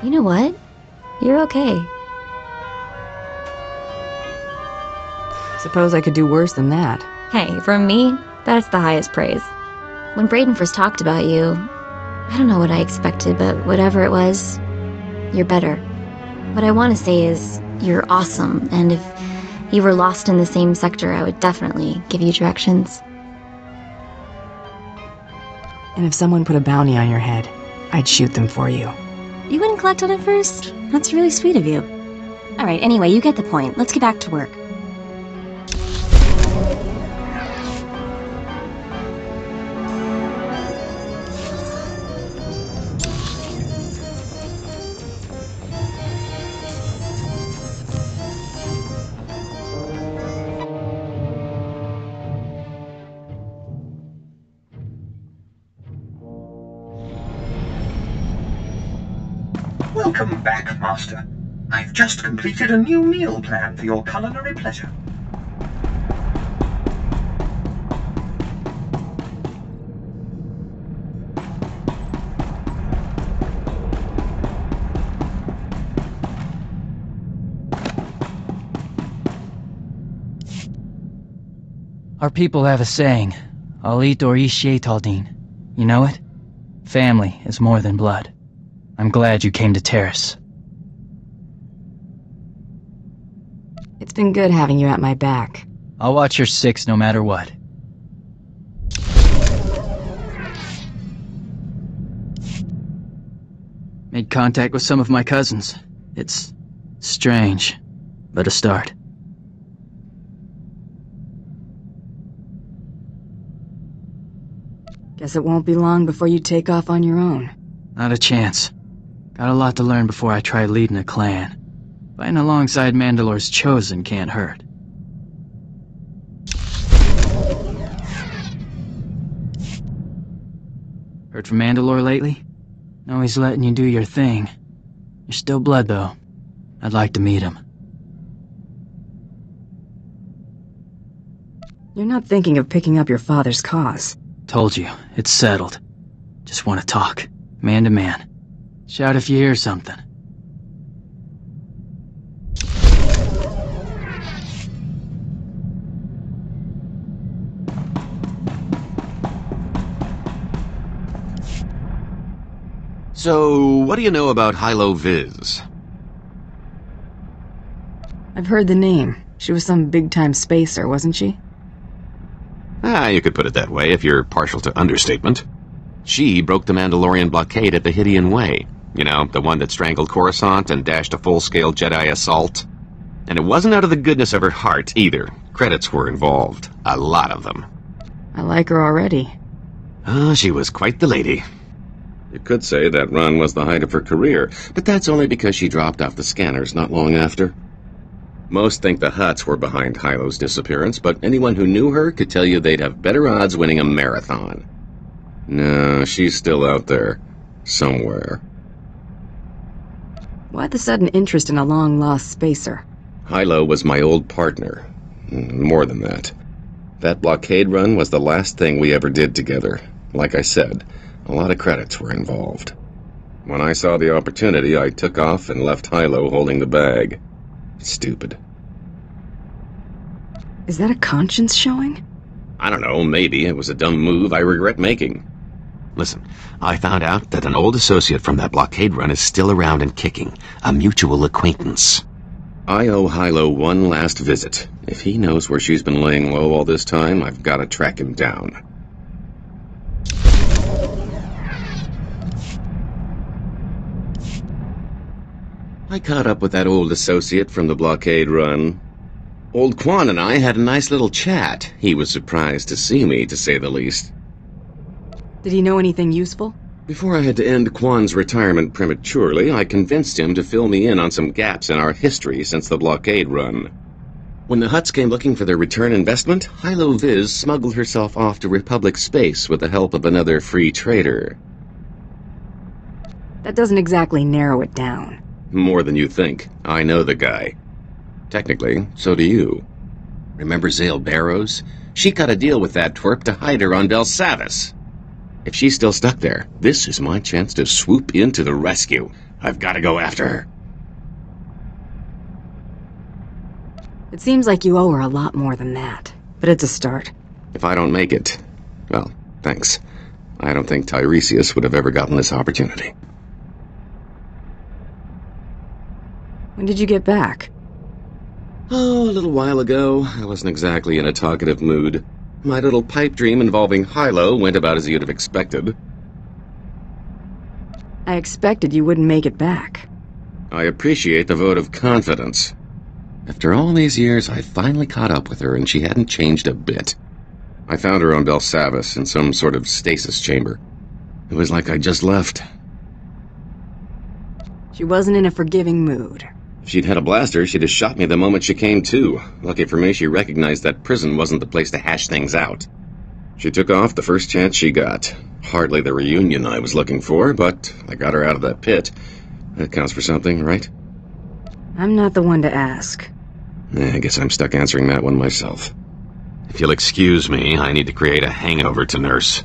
You know what? You're okay. Suppose I could do worse than that. Hey, from me, that's the highest praise. When Brayden first talked about you, I don't know what I expected, but whatever it was, you're better. What I want to say is, you're awesome, and if you were lost in the same sector, I would definitely give you directions. And if someone put a bounty on your head, I'd shoot them for you. You wouldn't collect on it first? That's really sweet of you. Alright, anyway, you get the point. Let's get back to work. Welcome back, Master. I've just completed a new meal plan for your culinary pleasure. Our people have a saying, I'll eat or SWTOR. You know it? Family is more than blood. I'm glad you came to Terrace. It's been good having you at my back. I'll watch your six no matter what. Made contact with some of my cousins. It's strange, but a start. Guess it won't be long before you take off on your own. Not a chance. Got a lot to learn before I try leading a clan. Fighting alongside Mandalore's Chosen can't hurt. Heard from Mandalore lately? No, he's letting you do your thing. You're still blood, though. I'd like to meet him. You're not thinking of picking up your father's cause. Told you, it's settled. Just want to talk, man to man. Shout if you hear something. So, what do you know about Hilo Viz? I've heard the name. She was some big-time spacer, wasn't she? You could put it that way if you're partial to understatement. She broke the Mandalorian blockade at the Hydian Way. You know, the one that strangled Coruscant and dashed a full-scale Jedi assault. And it wasn't out of the goodness of her heart, either. Credits were involved. A lot of them. I like her already. She was quite the lady. You could say that run was the height of her career, but that's only because she dropped off the scanners not long after. Most think the Hutts were behind Hilo's disappearance, but anyone who knew her could tell you they'd have better odds winning a marathon. No, she's still out there. Somewhere. Why the sudden interest in a long-lost spacer? Hilo was my old partner. More than that. That blockade run was the last thing we ever did together. Like I said, a lot of credits were involved. When I saw the opportunity, I took off and left Hilo holding the bag. Stupid. Is that a conscience showing? I don't know, maybe. It was a dumb move I regret making. Listen, I found out that an old associate from that blockade run is still around and kicking. A mutual acquaintance. I owe Hilo one last visit. If he knows where she's been laying low all this time, I've got to track him down. I caught up with that old associate from the blockade run. Old Quan and I had a nice little chat. He was surprised to see me, to say the least. Did he know anything useful? Before I had to end Quan's retirement prematurely, I convinced him to fill me in on some gaps in our history since the blockade run. When the Hutts came looking for their return investment, Hilo Viz smuggled herself off to Republic space with the help of another free trader. That doesn't exactly narrow it down. More than you think. I know the guy. Technically, so do you. Remember Zale Barrows? She cut a deal with that twerp to hide her on Belsavis. If she's still stuck there, this is my chance to swoop in to the rescue. I've got to go after her. It seems like you owe her a lot more than that, but it's a start. If I don't make it, well, thanks. I don't think Tiresias would have ever gotten this opportunity. When did you get back? Oh, a little while ago. I wasn't exactly in a talkative mood. My little pipe dream involving Hilo went about as you'd have expected. I expected you wouldn't make it back. I appreciate the vote of confidence. After all these years, I finally caught up with her, and she hadn't changed a bit. I found her on Belsavis in some sort of stasis chamber. It was like I just left. She wasn't in a forgiving mood. If she'd had a blaster, she'd have shot me the moment she came to. Lucky for me, she recognized that prison wasn't the place to hash things out. She took off the first chance she got. Hardly the reunion I was looking for, but I got her out of that pit. That counts for something, right? I'm not the one to ask. I guess I'm stuck answering that one myself. If you'll excuse me, I need to create a hangover to nurse.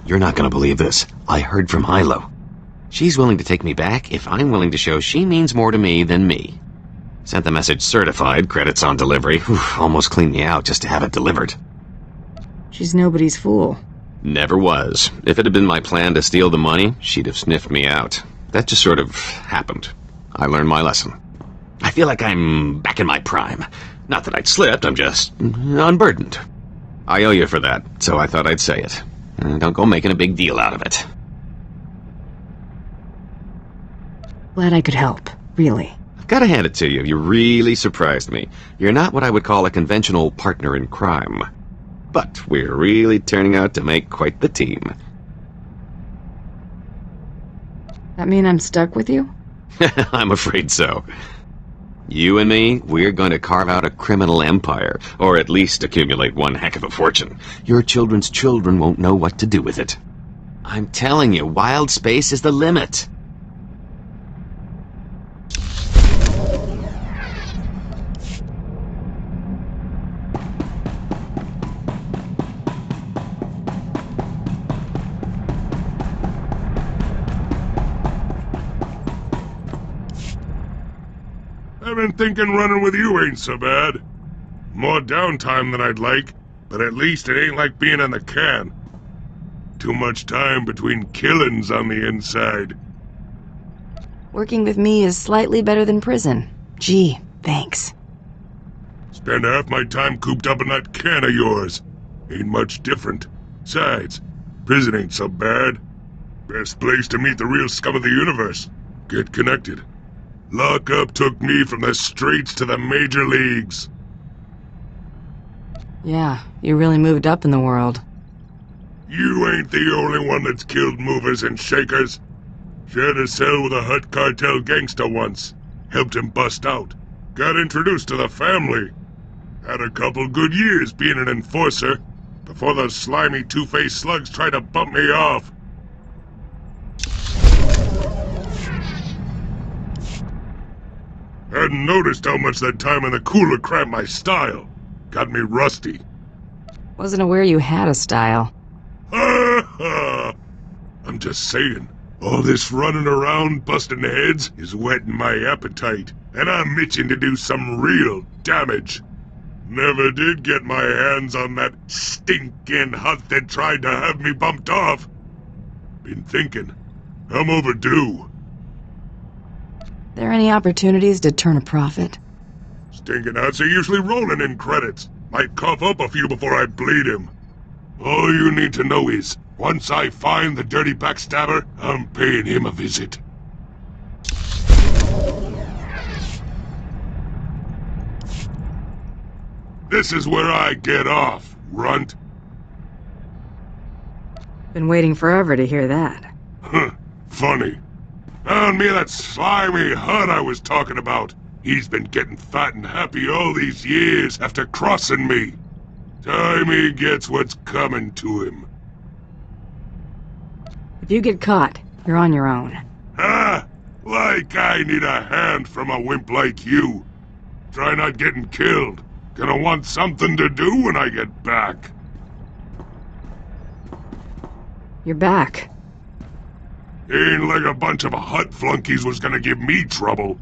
You're not gonna believe this. I heard from Hilo. She's willing to take me back if I'm willing to show she means more to me than me. Sent the message certified, credits on delivery. Whew, almost cleaned me out just to have it delivered. She's nobody's fool. Never was. If it had been my plan to steal the money, she'd have sniffed me out. That just sort of happened. I learned my lesson. I feel like I'm back in my prime. Not that I'd slipped, I'm just unburdened. I owe you for that, so I thought I'd say it. Don't go making a big deal out of it. Glad I could help, really. I've got to hand it to you. You really surprised me. You're not what I would call a conventional partner in crime. But we're really turning out to make quite the team. That mean I'm stuck with you? I'm afraid so. You and me, we're going to carve out a criminal empire, or at least accumulate one heck of a fortune. Your children's children won't know what to do with it. I'm telling you, wild space is the limit. I've been thinking running with you ain't so bad. More downtime than I'd like, but at least it ain't like being in the can. Too much time between killings on the inside. Working with me is slightly better than prison. Gee, thanks. Spend half my time cooped up in that can of yours. Ain't much different. Besides, prison ain't so bad. Best place to meet the real scum of the universe. Get connected. Lockup took me from the streets to the major leagues. Yeah, you really moved up in the world. You ain't the only one that's killed movers and shakers. Shared a cell with a Hut cartel gangster once. Helped him bust out. Got introduced to the family. Had a couple good years being an enforcer, before those slimy two-faced slugs tried to bump me off. Hadn't noticed how much that time in the cooler cramped my style. Got me rusty. Wasn't aware you had a style. Ha ha! I'm just saying, all this running around busting heads is whetting my appetite, and I'm itching to do some real damage. Never did get my hands on that stinking hut that tried to have me bumped off. Been thinking, I'm overdue. There any opportunities to turn a profit? Stinking huts are usually rolling in credits. Might cough up a few before I bleed him. All you need to know is, once I find the dirty backstabber, I'm paying him a visit. This is where I get off, runt. Been waiting forever to hear that. Huh, funny. Found me that slimy hut I was talking about. He's been getting fat and happy all these years after crossing me. Time he gets what's coming to him. If you get caught, you're on your own. Ha! Like I need a hand from a wimp like you. Try not getting killed. Gonna want something to do when I get back. You're back. Ain't like a bunch of hut flunkies was gonna give me trouble.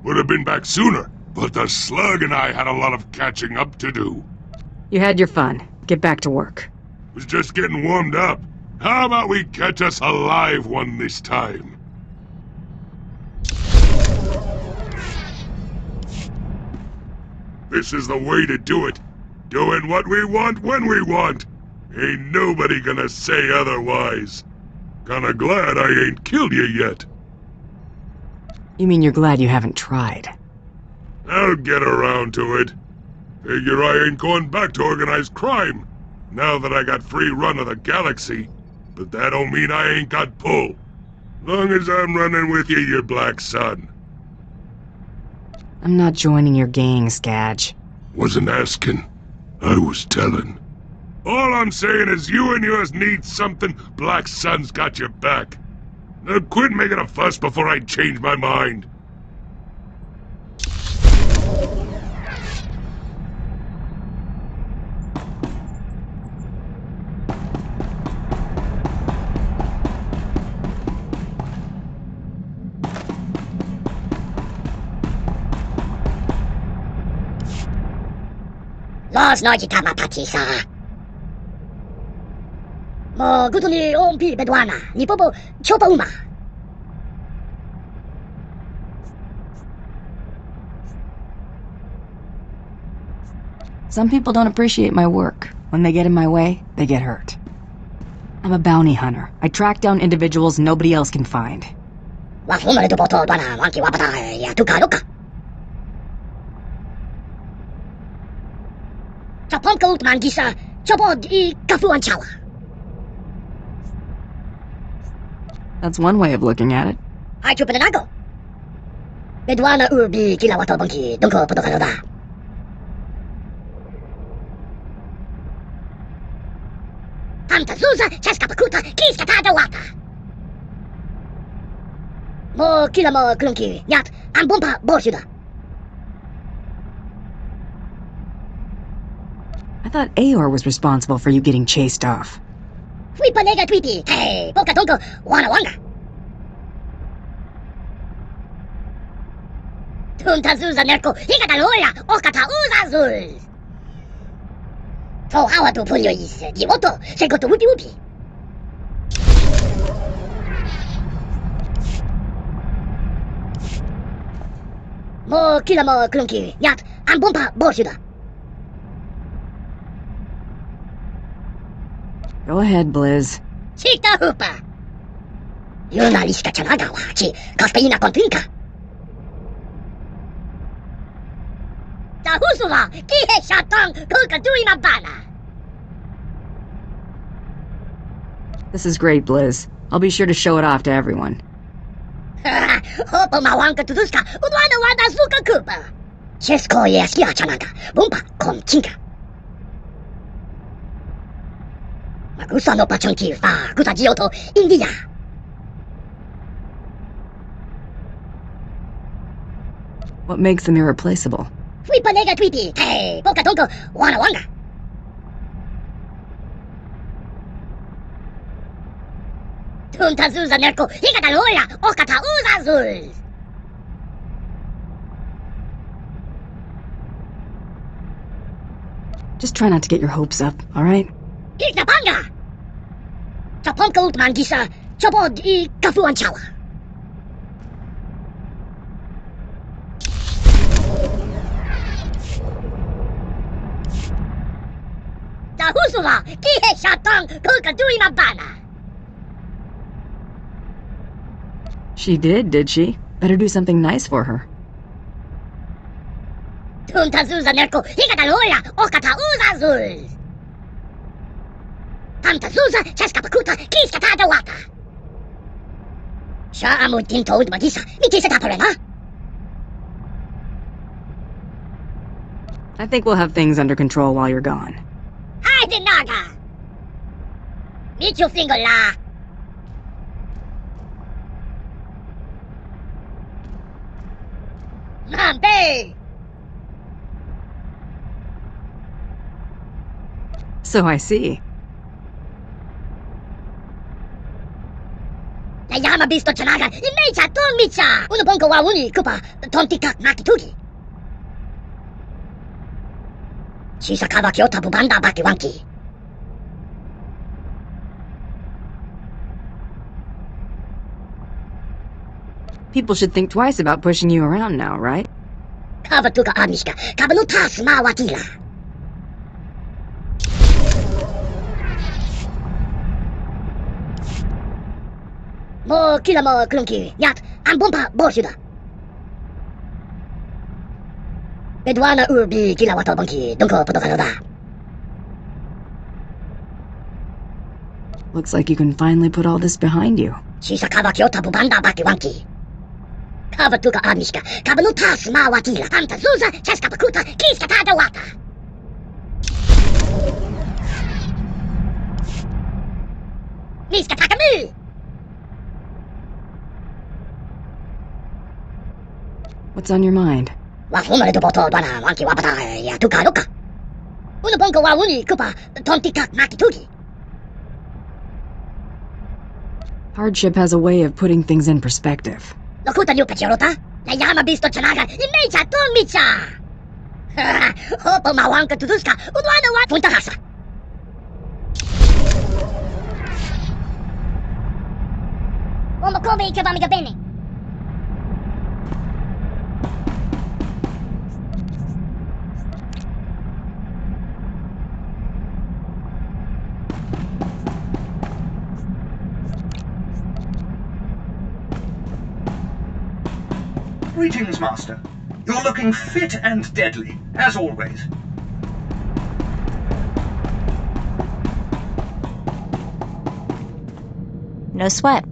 Would have been back sooner, but the slug and I had a lot of catching up to do. You had your fun. Get back to work. Was just getting warmed up. How about we catch us a live one this time? This is the way to do it. Doing what we want when we want. Ain't nobody gonna say otherwise. Kinda glad I ain't killed you yet. You mean you're glad you haven't tried? I'll get around to it. Figure I ain't going back to organized crime, now that I got free run of the galaxy. But that don't mean I ain't got pull. Long as I'm running with you, you black son. I'm not joining your gang, Skadge. Wasn't asking. I was telling. All I'm saying is you and yours need something, Black Sun's got your back. Now quit making a fuss before I change my mind. Last night tama patisa. Mo gutuni ompi bedwana. Ni popo chopa uma. Some people don't appreciate my work. When they get in my way, they get hurt. I'm a bounty hunter. I track down individuals nobody else can find. Wa fumare do poto dwana wanki wapata ya tukaruka. Chapon coat mangisa. Chapod I kafuan chawa. That's one way of looking at it. Ay chupenago. Bedwana urbi kilawato banki donko potokaloda. Hamta zuza chaskapakuta kiskata wata. Mo kila mo klunki nyat ambumpa boshuda. I thought AOR was responsible for you getting chased off. Flipa nega tweety. Hey, poka donko wana wanga. Tunta zuza nerko hikata loya okata uzazul. To hawa to pulyo is diwoto segoto wupi wupi. Mo kila mo klunki nyat ambumpa boshuda. Go ahead, Blizz. Chita hupa. Yuna lishka chanaga wa chi kaspeina kontinka. Tahusula kihe shatang kuka dui mabana. This is great, Blizz. I'll be sure to show it off to everyone. Hopo mawanka tuduska udwana wada suka kupa. Chesko yeskia chanaga bumpa kontinka. Magusa no pachonki fa guta jioto India. What makes them irreplaceable? Flipa nega tweety. Hey, poka donko wana wanga. Tunta zuza nerko hikata loya okata uzazul. Just try not to get your hopes up, alright? Iknapanga! Chaponka utmangisa chapod I kafuan chawa. Tahusula kihe shatang kuka dui mabana. She did she? Better do something nice for her. Tunta zuza nerko hikata loya okata uzazul. Tamta zuza chaskapakuta kiskata wata. Sha amutin told magisa mikisa taparema. I think we'll have things under control while you're gone. Ay dinaga. Michu finger la. Mambe. So I see. visto Chanaga, invece Tom Micha. Uno pongo wa uni kupa, tontikak makitugi. Shisakawa Kyota Bubanda Baki Wanki. People should think twice about pushing you around now, right? Kavatuka Amishka, Kabanutas Mawatila. Mo kila mo klunki, yat, ambumpa borsuda. Bedwana urbi kila wato banki, dunko potokanoda. Looks like you can finally put all this behind you. Shisakawa Kyota Bubanda Baki Wanki. Kavatuka Amishka, Kabanutas Mawatila, Anta Zuza, Cheskapakuta, Kiska Tada Wata. Niska Takamu! What's on your mind? Wafumare Duboto Dwana Wanki Wapata Yatuka Ruka. Unaponko wa uni kupa, tontikak makitugi. Hardship has a way of putting things in perspective. Lokuta New Pachorota, la Yama Bisto Chanaga, Imecha Tomicha. Hopo Mawanka Tuduska, Udwana wa Funtahasa. Omakobe Ikabamiga Bene. Greetings, Master. You're looking fit and deadly, as always. No sweat.